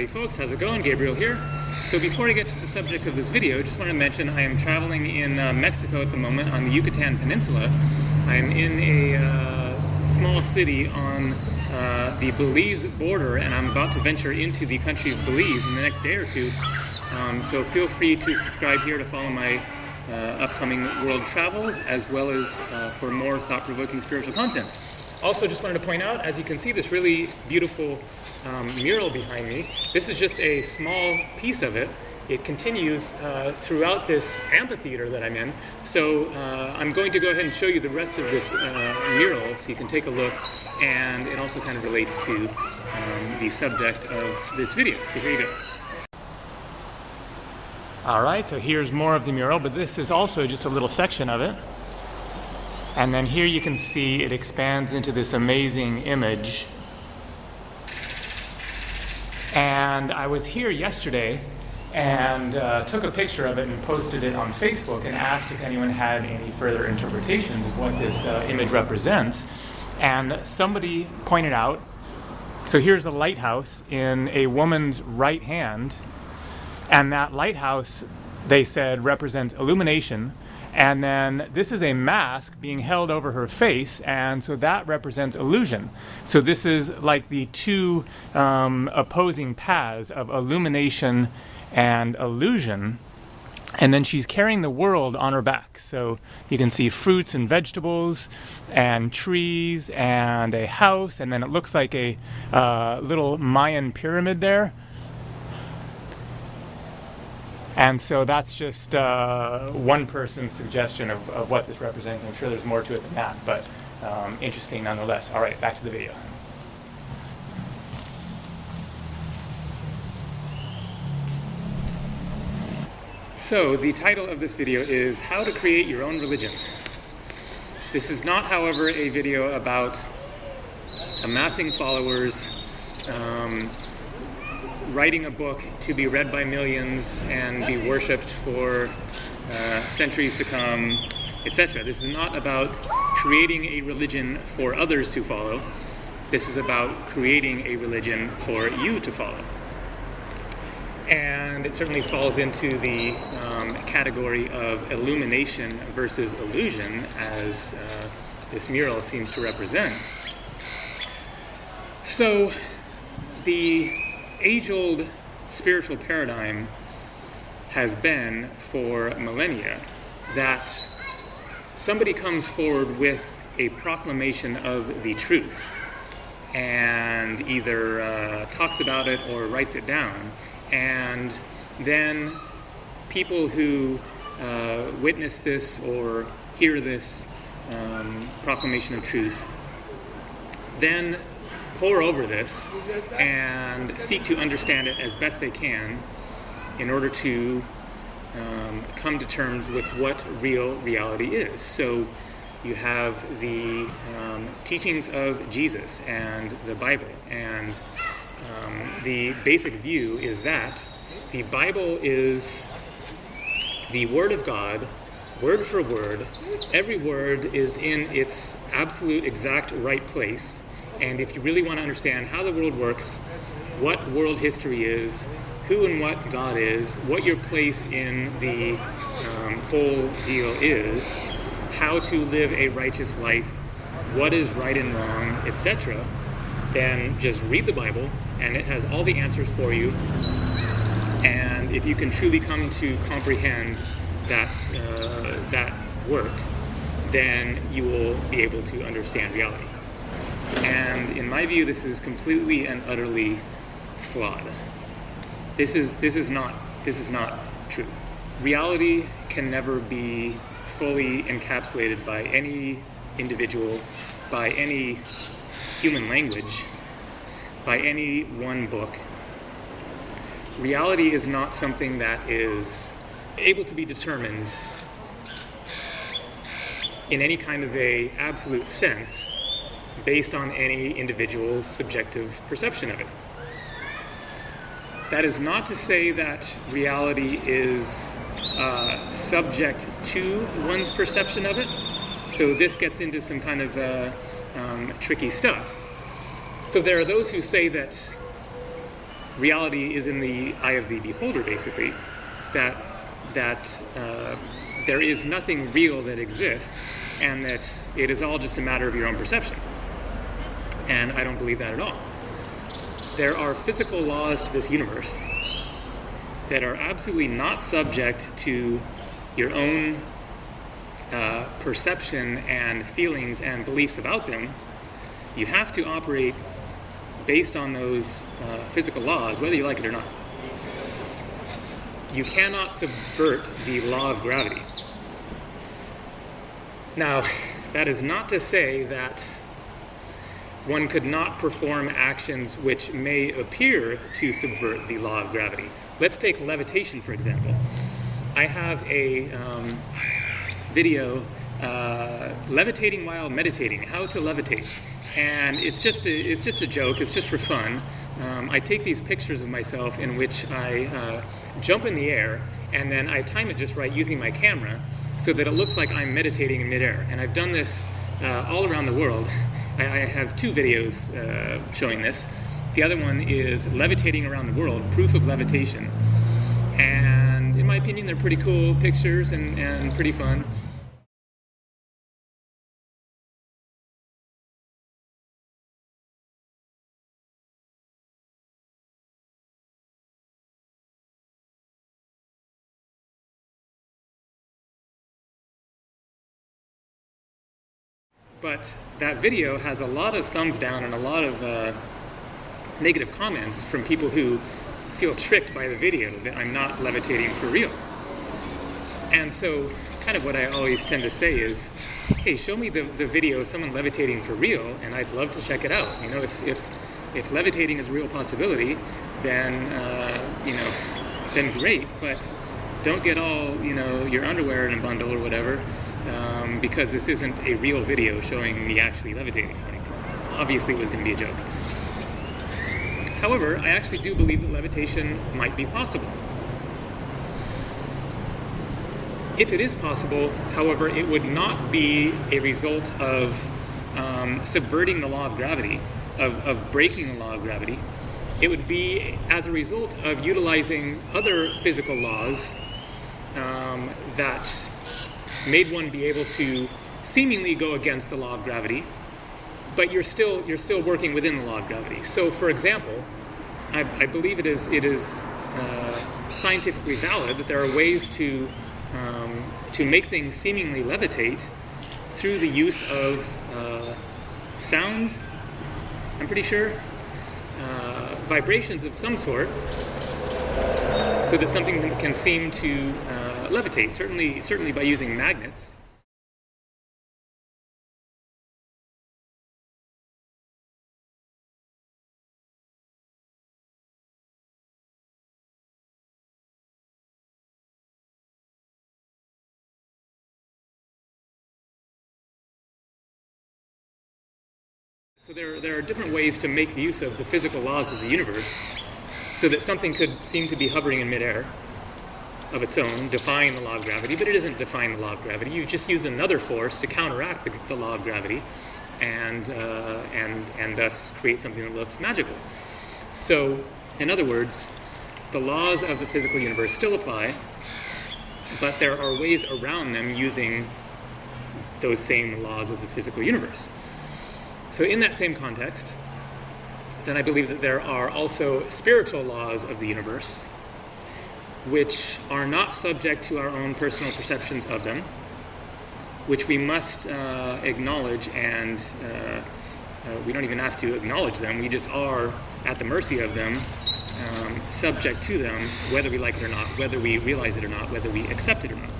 Howdy folks, how's it going? Gabriel here. So before I get to the subject of this video, just want to mention I am traveling in Mexico at the moment on the Yucatan Peninsula. I'm in a small city on the Belize border, and I'm about to venture into the country of Belize in the next day or two. So feel free to subscribe here to follow my upcoming world travels, as well as for more thought-provoking spiritual content. Also, just wanted to point out, as you can see, this really beautiful mural behind me. This is just a small piece of it. It continues throughout this amphitheater that I'm in. So I'm going to go ahead and show you the rest of this mural so you can take a look, and it also kind of relates to the subject of this video. So here you go. Alright, so here's more of the mural, but this is also just a little section of it. And then here you can see it expands into this amazing image. And I was here yesterday and took a picture of it and posted it on Facebook and asked if anyone had any further interpretations of what this image represents. And somebody pointed out, so here's a lighthouse in a woman's right hand, and that lighthouse, they said, represents illumination. And then this is a mask being held over her face, and so that represents illusion. So this is like the two opposing paths of illumination and illusion. And then she's carrying the world on her back. So you can see fruits and vegetables and trees and a house, and then it looks like a little Mayan pyramid there. And so that's just one person's suggestion of what this represents. I'm sure there's more to it than that, but interesting nonetheless. All right, back to the video. So the title of this video is How to Create Your Own Religion. This is not, however, a video about amassing followers, writing a book to be read by millions and be worshipped for centuries to come, etc. This is not about creating a religion for others to follow. This is about creating a religion for you to follow. And it certainly falls into the category of illumination versus illusion, as this mural seems to represent. So the age-old spiritual paradigm has been for millennia that somebody comes forward with a proclamation of the truth and either talks about it or writes it down, and then people who witness this or hear this proclamation of truth then pore over this and seek to understand it as best they can in order to come to terms with what real reality is. So you have the teachings of Jesus and the Bible, and the basic view is that the Bible is the Word of God, word for word. Every word is in its absolute exact right place. And if you really want to understand how the world works, what world history is, who and what God is, what your place in the whole deal is, how to live a righteous life, what is right and wrong, etc., then just read the Bible, and it has all the answers for you. And if you can truly come to comprehend that work, then you will be able to understand reality. And in my view, this is completely and utterly flawed. This is not true. Reality can never be fully encapsulated by any individual, by any human language, by any one book. Reality is not something that is able to be determined in any kind of a absolute sense based on any individual's subjective perception of it. That is not to say that reality is subject to one's perception of it. So this gets into some kind of tricky stuff. So there are those who say that reality is in the eye of the beholder, basically, that there is nothing real that exists, and that it is all just a matter of your own perception. And I don't believe that at all. There are physical laws to this universe that are absolutely not subject to your own perception and feelings and beliefs about them. You have to operate based on those physical laws, whether you like it or not. You cannot subvert the law of gravity. Now, that is not to say that one could not perform actions which may appear to subvert the law of gravity. Let's take levitation, for example. I have a video levitating while meditating, how to levitate. And it's just a joke, it's just for fun. I take these pictures of myself in which I jump in the air, and then I time it just right using my camera so that it looks like I'm meditating in midair. And I've done this all around the world. I have 2 videos showing this. The other one is levitating around the world, proof of levitation. And in my opinion, they're pretty cool pictures and pretty fun. But that video has a lot of thumbs down and a lot of negative comments from people who feel tricked by the video, that I'm not levitating for real. And so kind of what I always tend to say is, hey, show me the video of someone levitating for real, and I'd love to check it out. You know, if levitating is a real possibility, then then great, but don't get all, your underwear in a bundle or whatever, because this isn't a real video showing me actually levitating. Like, obviously it was going to be a joke. However, I actually do believe that levitation might be possible. If it is possible, however, it would not be a result of subverting the law of gravity, of breaking the law of gravity. It would be as a result of utilizing other physical laws that made one be able to seemingly go against the law of gravity, but you're still working within the law of gravity. So, for example, I believe it is scientifically valid that there are ways to make things seemingly levitate through the use of sound, I'm pretty sure, vibrations of some sort, so that something can seem to levitate, certainly by using magnets. So there are different ways to make use of the physical laws of the universe so that something could seem to be hovering in midair of its own, defying the law of gravity, but it isn't defying the law of gravity. You just use another force to counteract the law of gravity and thus create something that looks magical. So, in other words, the laws of the physical universe still apply, but there are ways around them using those same laws of the physical universe. So in that same context, then I believe that there are also spiritual laws of the universe which are not subject to our own personal perceptions of them, which we must acknowledge, and we don't even have to acknowledge them, we just are at the mercy of them, subject to them, whether we like it or not, whether we realize it or not, whether we accept it or not.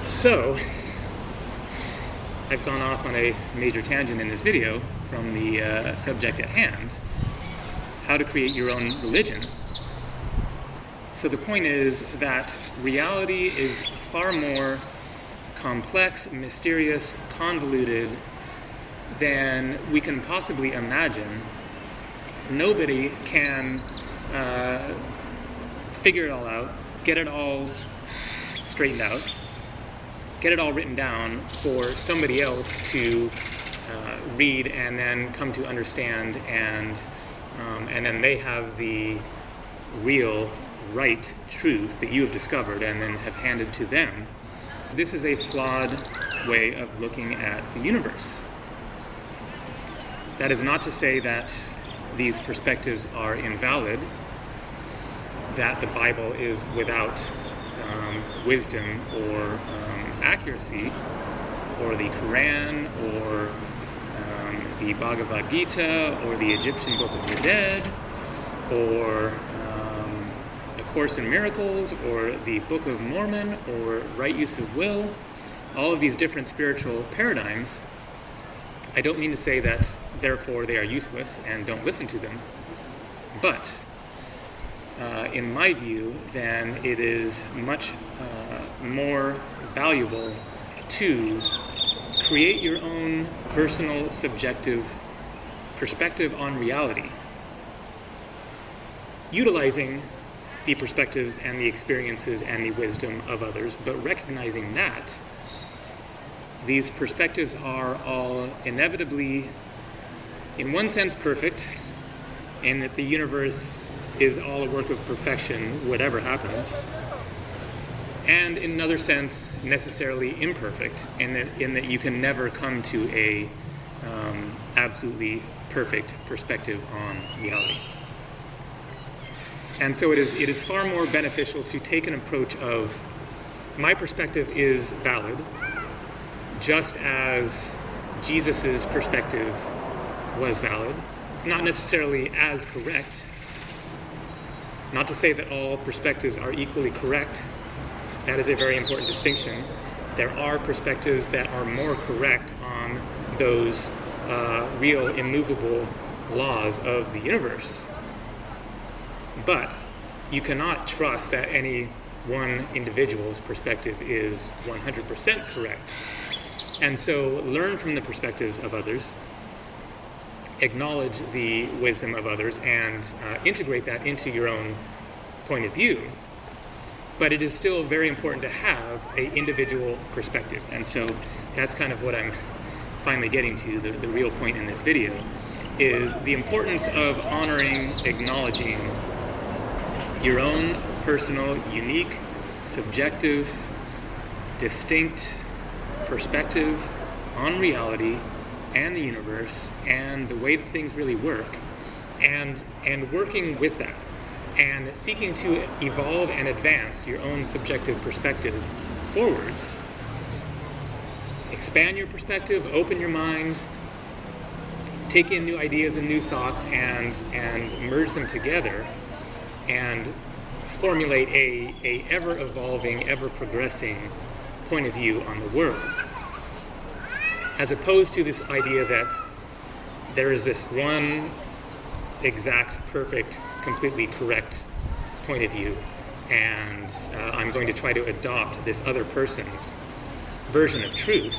So, I've gone off on a major tangent in this video from the subject at hand, how to create your own religion. So the point is that reality is far more complex, mysterious, convoluted than we can possibly imagine. Nobody can figure it all out, get it all straightened out, get it all written down for somebody else to read and then come to understand and and then they have the real, right truth that you have discovered and then have handed to them. This is a flawed way of looking at the universe. That is not to say that these perspectives are invalid, that the Bible is without wisdom or accuracy, or the Quran, or the Bhagavad Gita, or the Egyptian Book of the Dead, or A Course in Miracles, or the Book of Mormon, or Right Use of Will, all of these different spiritual paradigms. I don't mean to say that therefore they are useless and don't listen to them, but in my view, then it is much more valuable to create your own personal, subjective perspective on reality, utilizing the perspectives and the experiences and the wisdom of others, but recognizing that these perspectives are all inevitably, in one sense, perfect, and that the universe is all a work of perfection, whatever happens, and in another sense, necessarily imperfect, in that you can never come to a absolutely perfect perspective on reality. And so it is far more beneficial to take an approach of, my perspective is valid, just as Jesus's perspective was valid. It's not necessarily as correct. Not to say that all perspectives are equally correct. That is a very important distinction. There are perspectives that are more correct on those real, immovable laws of the universe. But you cannot trust that any one individual's perspective is 100% correct. And so learn from the perspectives of others, acknowledge the wisdom of others, and integrate that into your own point of view. But it is still very important to have an individual perspective. And so that's kind of what I'm finally getting to, the real point in this video, is the importance of honoring, acknowledging your own personal, unique, subjective, distinct perspective on reality and the universe and the way that things really work, and working with that and seeking to evolve and advance your own subjective perspective forwards. Expand your perspective, open your mind, take in new ideas and new thoughts, and merge them together and formulate a ever-evolving, ever-progressing point of view on the world, as opposed to this idea that there is this one exact, perfect, completely correct point of view, and I'm going to try to adopt this other person's version of truth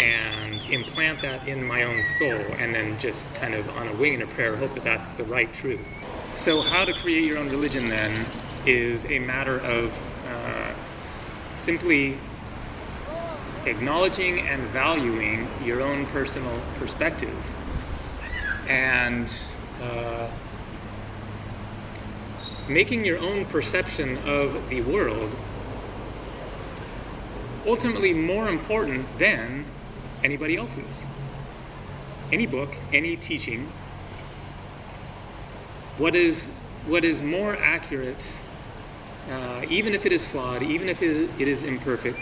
and implant that in my own soul, and then just kind of on a wing and a prayer hope that that's the right truth. So how to create your own religion then is a matter of simply acknowledging and valuing your own personal perspective, and making your own perception of the world ultimately more important than anybody else's. Any book, any teaching, what is more accurate, even if it is flawed, even if it is imperfect,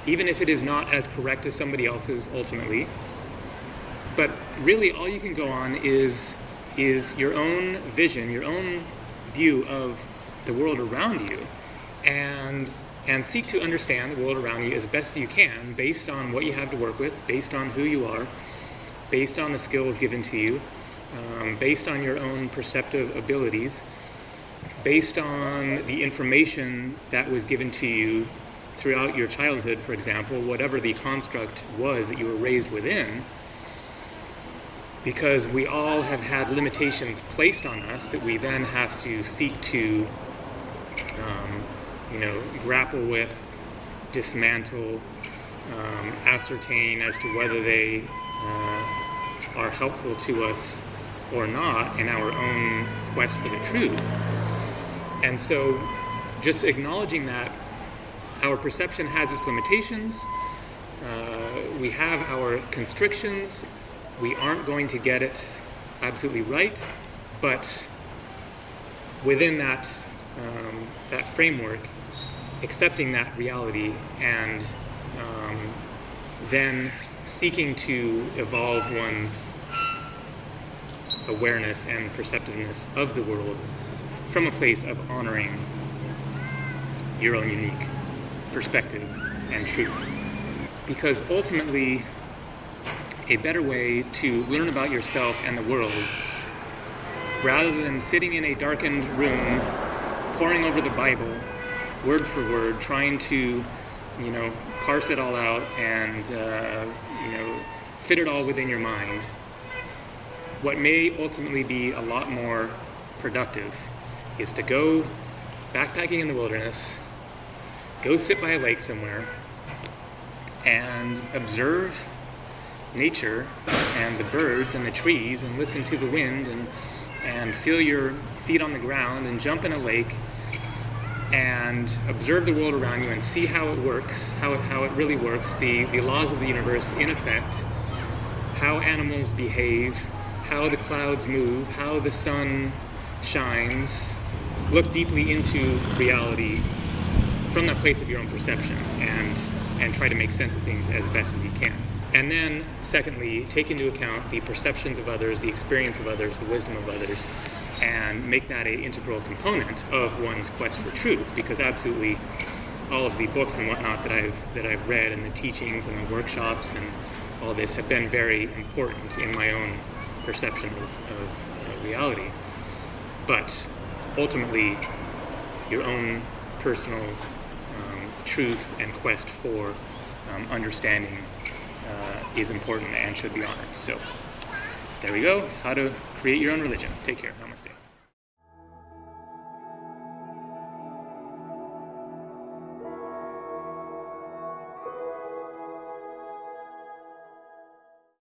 even if it is not as correct as somebody else's ultimately, but really all you can go on is your own vision, your own view of the world around you, and seek to understand the world around you as best you can, based on what you have to work with, based on who you are, based on the skills given to you, based on your own perceptive abilities, based on the information that was given to you throughout your childhood, for example, whatever the construct was that you were raised within, because we all have had limitations placed on us that we then have to seek to grapple with, dismantle, ascertain as to whether they are helpful to us or not in our own quest for the truth. And so just acknowledging that our perception has its limitations, we have our constrictions, we aren't going to get it absolutely right, but within that framework, accepting that reality and then seeking to evolve one's awareness and perceptiveness of the world from a place of honoring your own unique perspective and truth. Because ultimately, a better way to learn about yourself and the world, rather than sitting in a darkened room, poring over the Bible, word for word, trying to, parse it all out and, fit it all within your mind, what may ultimately be a lot more productive is to go backpacking in the wilderness, go sit by a lake somewhere, and observe nature and the birds and the trees and listen to the wind and feel your feet on the ground and jump in a lake and observe the world around you and see how it works, how it really works, the laws of the universe in effect, how animals behave, how the clouds move, how the sun shines. Look deeply into reality from that place of your own perception and try to make sense of things as best as you can. And then, secondly, take into account the perceptions of others, the experience of others, the wisdom of others, and make that an integral component of one's quest for truth, because absolutely all of the books and whatnot that I've read and the teachings and the workshops and all this have been very important in my own perception of reality. But ultimately, your own personal truth and quest for understanding is important and should be honored. So there we go, how to create your own religion. Take care. Namaste.